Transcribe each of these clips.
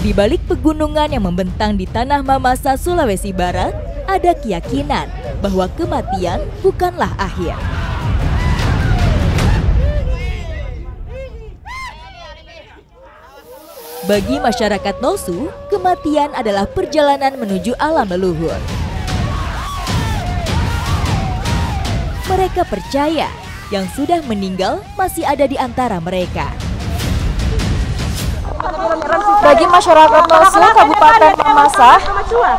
Di balik pegunungan yang membentang di tanah Mamasa, Sulawesi Barat, ada keyakinan bahwa kematian bukanlah akhir. Bagi masyarakat Nosu, kematian adalah perjalanan menuju alam leluhur. Mereka percaya yang sudah meninggal masih ada di antara mereka. Bagi masyarakat Nosu, Kabupaten Mamasa,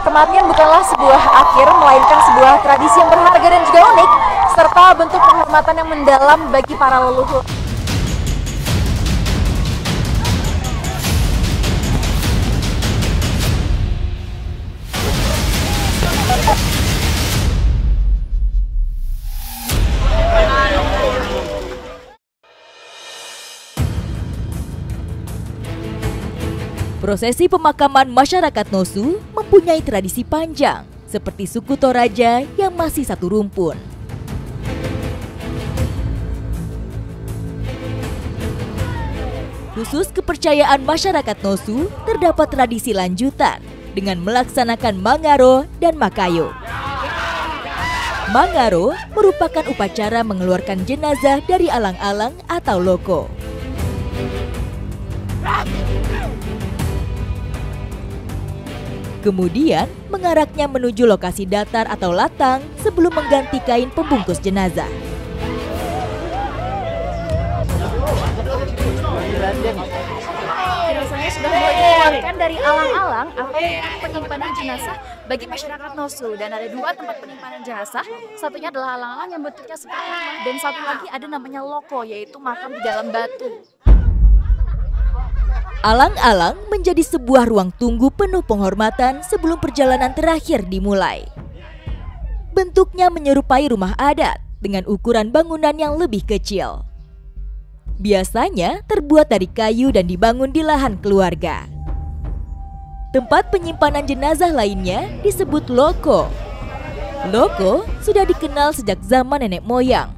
kematian bukanlah sebuah akhir, melainkan sebuah tradisi yang berharga dan juga unik, serta bentuk penghormatan yang mendalam bagi para leluhur. Prosesi pemakaman masyarakat Nosu mempunyai tradisi panjang, seperti suku Toraja yang masih satu rumpun. Khusus kepercayaan masyarakat Nosu, terdapat tradisi lanjutan dengan melaksanakan Mangaro dan Makayo. Mangaro merupakan upacara mengeluarkan jenazah dari alang-alang atau loko. Kemudian mengaraknya menuju lokasi datar atau latang sebelum mengganti kain pembungkus jenazah. Jenazahnya sudah mulai dikeluarkan dari alang-alang atau penyimpanan jenazah bagi masyarakat Nosu, dan ada dua tempat penyimpanan jenazah. Satunya adalah alang-alang yang bentuknya seperti rumah, dan satu lagi ada namanya loko, yaitu makam di dalam batu. Alang-alang menjadi sebuah ruang tunggu penuh penghormatan sebelum perjalanan terakhir dimulai. Bentuknya menyerupai rumah adat dengan ukuran bangunan yang lebih kecil. Biasanya terbuat dari kayu dan dibangun di lahan keluarga. Tempat penyimpanan jenazah lainnya disebut loko. Loko sudah dikenal sejak zaman nenek moyang.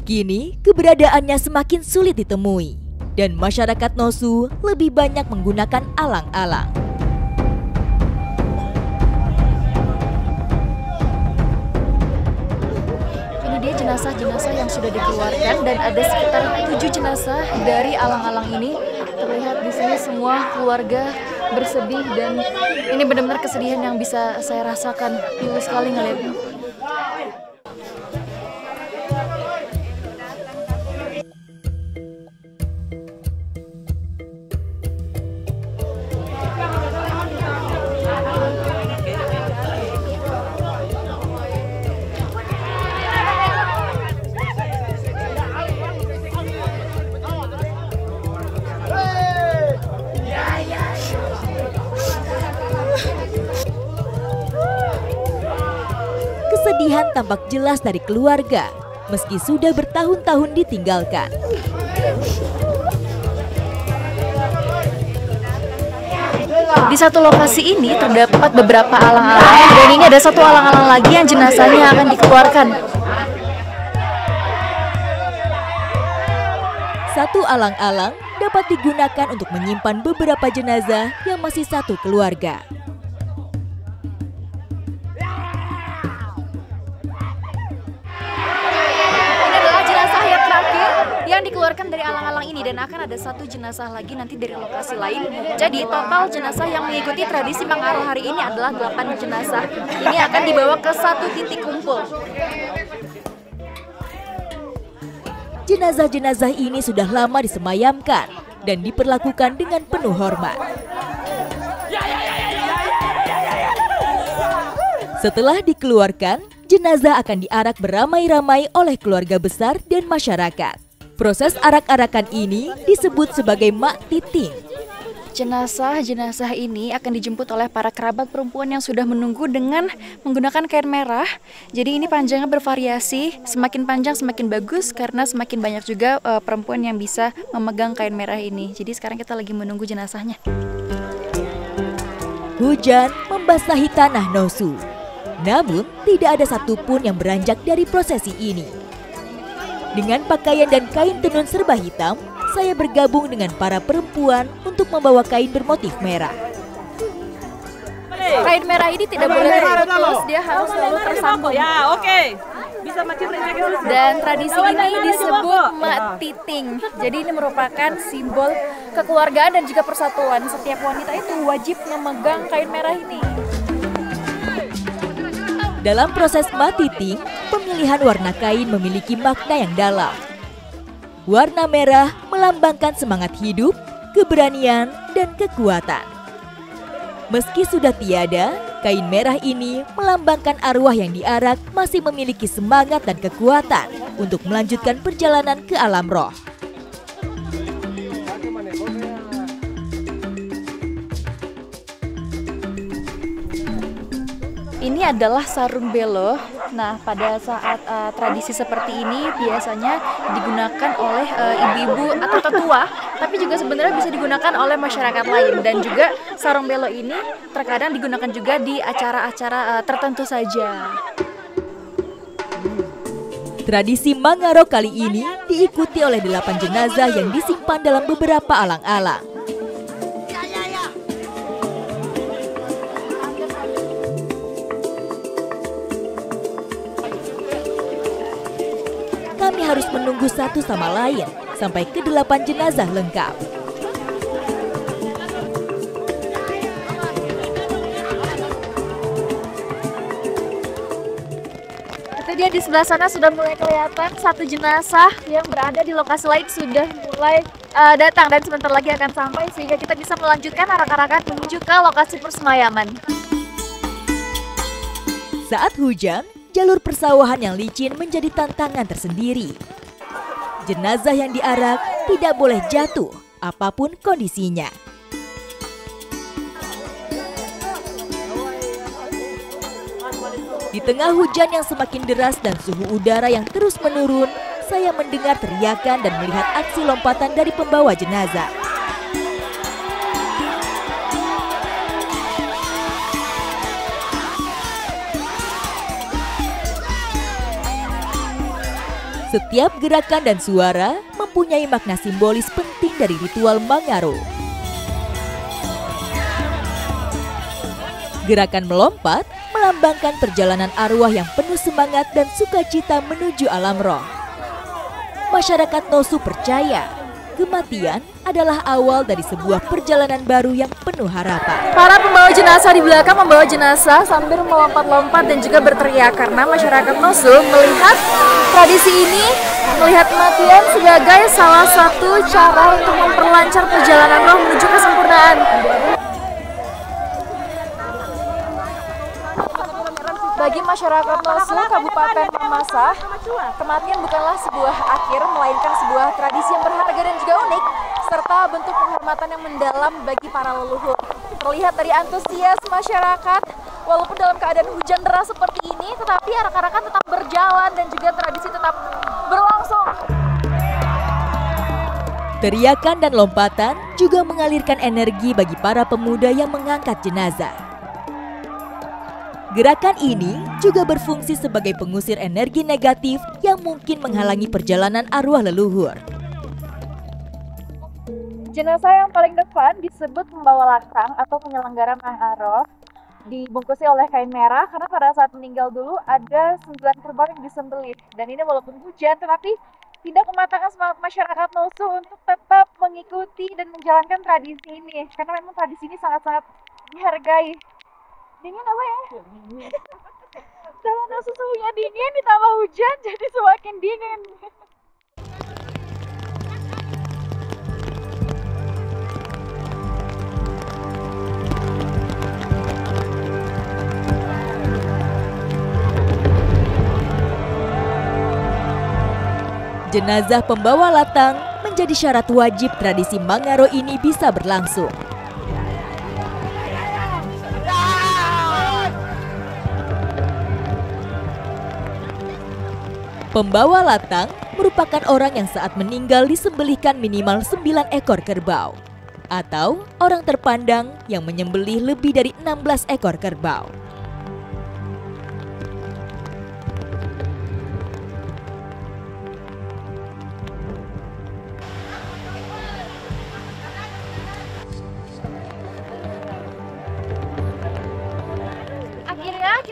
Kini keberadaannya semakin sulit ditemui, dan masyarakat Nosu lebih banyak menggunakan alang-alang. Ini dia jenazah-jenazah yang sudah dikeluarkan, dan ada sekitar 7 jenazah dari alang-alang ini. Terlihat di sini semua keluarga bersedih, dan ini benar-benar kesedihan yang bisa saya rasakan. Pilu sekali ngeliatnya. Kesedihan tampak jelas dari keluarga, meski sudah bertahun-tahun ditinggalkan. Di satu lokasi ini terdapat beberapa alang-alang, dan ini ada satu alang-alang lagi yang jenazahnya akan dikeluarkan. Satu alang-alang dapat digunakan untuk menyimpan beberapa jenazah yang masih satu keluarga. Yang dikeluarkan dari alang-alang ini, dan akan ada satu jenazah lagi nanti dari lokasi lain. Jadi total jenazah yang mengikuti tradisi Mangaro hari ini adalah 8 jenazah. Ini akan dibawa ke satu titik kumpul. Jenazah-jenazah ini sudah lama disemayamkan dan diperlakukan dengan penuh hormat. Setelah dikeluarkan, jenazah akan diarak beramai-ramai oleh keluarga besar dan masyarakat. Proses arak-arakan ini disebut sebagai mak titing. Jenazah-jenazah ini akan dijemput oleh para kerabat perempuan yang sudah menunggu dengan menggunakan kain merah. Jadi ini panjangnya bervariasi, semakin panjang semakin bagus karena semakin banyak juga perempuan yang bisa memegang kain merah ini. Jadi sekarang kita lagi menunggu jenazahnya. Hujan membasahi tanah Nosu, namun tidak ada satupun yang beranjak dari prosesi ini. Dengan pakaian dan kain tenun serba hitam, saya bergabung dengan para perempuan untuk membawa kain bermotif merah. kain merah ini tidak boleh terputus, dia harus selalu tersambung. Ya, oke. Bisa makin. Dan tradisi ini disebut mak titing. Jadi ini merupakan simbol kekeluargaan dan juga persatuan. Setiap wanita itu wajib memegang kain merah ini. Dalam proses mak titing, pemilihan warna kain memiliki makna yang dalam. Warna merah melambangkan semangat hidup, keberanian, dan kekuatan. Meski sudah tiada, kain merah ini melambangkan arwah yang diarak masih memiliki semangat dan kekuatan untuk melanjutkan perjalanan ke alam roh. Ini adalah sarung belo. Nah, pada saat tradisi seperti ini biasanya digunakan oleh ibu-ibu atau tetua, tapi juga sebenarnya bisa digunakan oleh masyarakat lain. Dan juga sarung belo ini terkadang digunakan juga di acara-acara tertentu saja. Tradisi Mangaro kali ini diikuti oleh 8 jenazah yang disimpan dalam beberapa alang-alang. Kami harus menunggu satu sama lain sampai ke 8 jenazah lengkap. Itu dia di sebelah sana sudah mulai kelihatan satu jenazah yang berada di lokasi lain sudah mulai datang dan sebentar lagi akan sampai sehingga kita bisa melanjutkan arak-arakan menuju ke lokasi persembayaman. Saat hujan, jalur persawahan yang licin menjadi tantangan tersendiri. Jenazah yang diarak tidak boleh jatuh, apapun kondisinya. Di tengah hujan yang semakin deras dan suhu udara yang terus menurun, saya mendengar teriakan dan melihat aksi lompatan dari pembawa jenazah. Setiap gerakan dan suara mempunyai makna simbolis penting dari ritual Mangaro. Gerakan melompat melambangkan perjalanan arwah yang penuh semangat dan sukacita menuju alam roh. Masyarakat Nosu percaya kematian adalah awal dari sebuah perjalanan baru yang penuh harapan. Para pembawa jenazah di belakang membawa jenazah sambil melompat-lompat dan juga berteriak karena masyarakat Nosu melihat tradisi ini, melihat kematian sebagai salah satu cara untuk memperlancar perjalanan roh menuju kesempurnaan. Bagi masyarakat Nosu, Kabupaten Mamasa, kematian bukanlah sebuah akhir, melainkan sebuah tradisi yang berharga dan juga unik, serta bentuk penghormatan yang mendalam bagi para leluhur. Terlihat dari antusias masyarakat, walaupun dalam keadaan hujan deras seperti ini, tetapi arak-arakan tetap berjalan dan juga tradisi tetap berlangsung. Teriakan dan lompatan juga mengalirkan energi bagi para pemuda yang mengangkat jenazah. Gerakan ini juga berfungsi sebagai pengusir energi negatif yang mungkin menghalangi perjalanan arwah leluhur. Jenazah yang paling depan disebut pembawa latang atau penyelenggara Mangaro, dibungkusi oleh kain merah karena pada saat meninggal dulu ada 9 kerbau yang disembelih. Dan ini walaupun hujan tetapi tidak mematahkan semangat masyarakat Nosu untuk tetap mengikuti dan menjalankan tradisi ini. Karena memang tradisi ini sangat-sangat dihargai. Dingin apa ya? Karena suhunya dingin ditambah hujan jadi semakin dingin. Jenazah pembawa latang menjadi syarat wajib tradisi Mangaro ini bisa berlangsung. Pembawa latang merupakan orang yang saat meninggal disembelihkan minimal 9 ekor kerbau, atau orang terpandang yang menyembelih lebih dari 16 ekor kerbau.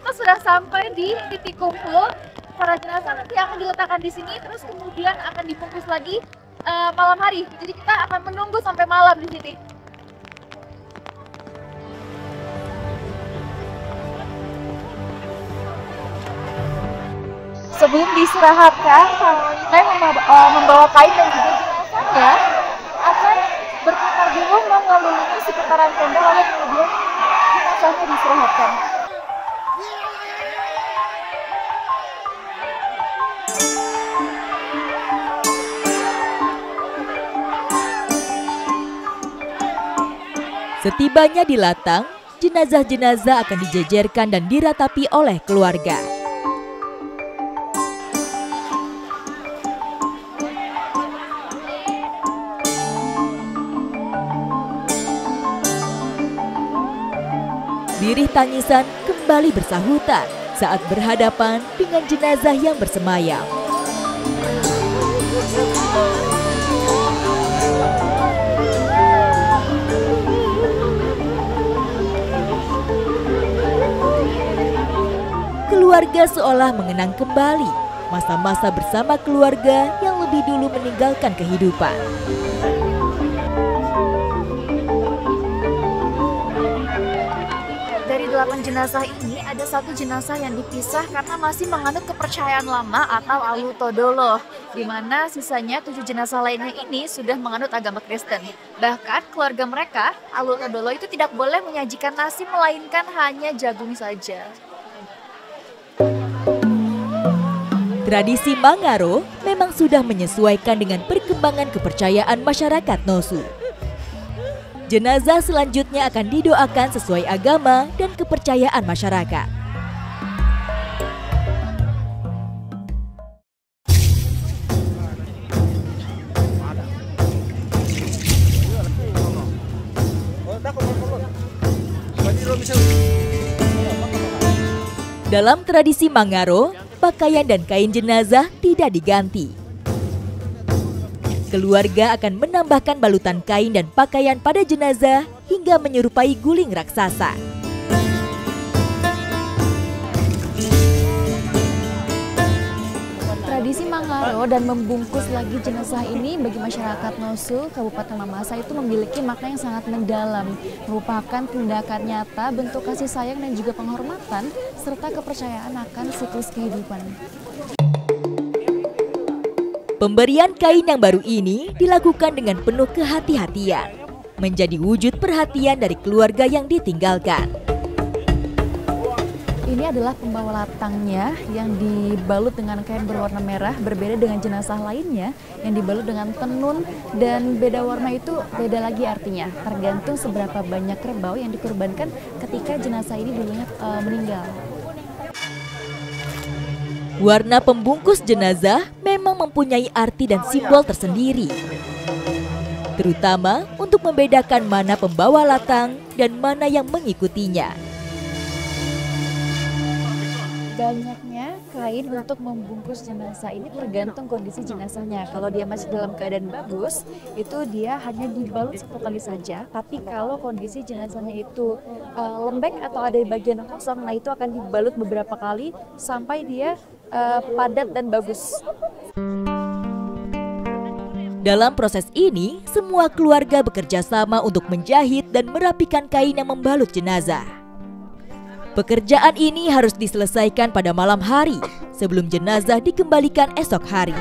kita sudah sampai di titik kumpul. Para jenazah nanti akan diletakkan di sini, terus kemudian akan dibungkus lagi malam hari. Jadi kita akan menunggu sampai malam di sini. Sebelum diistirahatkan, membawa kain dan juga jenazahnya akan berputar dulu mengelilingi sekitaran tenda, lalu kemudian jenazahnya diistirahatkan. Setibanya di latang, jenazah-jenazah akan dijejerkan dan diratapi oleh keluarga. Birih tangisan kembali bersahutan saat berhadapan dengan jenazah yang bersemayam. Keluarga seolah mengenang kembali masa-masa bersama keluarga yang lebih dulu meninggalkan kehidupan. Dari 8 jenazah ini, ada 1 jenazah yang dipisah karena masih menganut kepercayaan lama atau Alu Todolo, di mana sisanya 7 jenazah lainnya ini sudah menganut agama Kristen. Bahkan keluarga mereka, Alu Todolo itu tidak boleh menyajikan nasi melainkan hanya jagung saja. Tradisi Mangaro memang sudah menyesuaikan dengan perkembangan kepercayaan masyarakat Nosu. Jenazah selanjutnya akan didoakan sesuai agama dan kepercayaan masyarakat. Dalam tradisi Mangaro, pakaian dan kain jenazah tidak diganti. Keluarga akan menambahkan balutan kain dan pakaian pada jenazah hingga menyerupai guling raksasa. Tradisi Mangaro dan membungkus lagi jenazah ini bagi masyarakat Nosu, Kabupaten Mamasa itu memiliki makna yang sangat mendalam, merupakan tindakan nyata bentuk kasih sayang dan juga penghormatan serta kepercayaan akan siklus kehidupan. Pemberian kain yang baru ini dilakukan dengan penuh kehati-hatian, menjadi wujud perhatian dari keluarga yang ditinggalkan. Ini adalah pembawa latangnya yang dibalut dengan kain berwarna merah, berbeda dengan jenazah lainnya yang dibalut dengan tenun, dan beda warna itu beda lagi artinya, tergantung seberapa banyak kerbau yang dikorbankan ketika jenazah ini dulunya meninggal. Warna pembungkus jenazah memang mempunyai arti dan simbol tersendiri, terutama untuk membedakan mana pembawa latang dan mana yang mengikutinya. Banyaknya kain untuk membungkus jenazah ini tergantung kondisi jenazahnya. Kalau dia masih dalam keadaan bagus, itu dia hanya dibalut satu kali saja. Tapi kalau kondisi jenazahnya itu lembek atau ada bagian kosong, nah itu akan dibalut beberapa kali sampai dia padat dan bagus. Dalam proses ini, semua keluarga bekerja sama untuk menjahit dan merapikan kain yang membalut jenazah. Pekerjaan ini harus diselesaikan pada malam hari sebelum jenazah dikembalikan esok hari.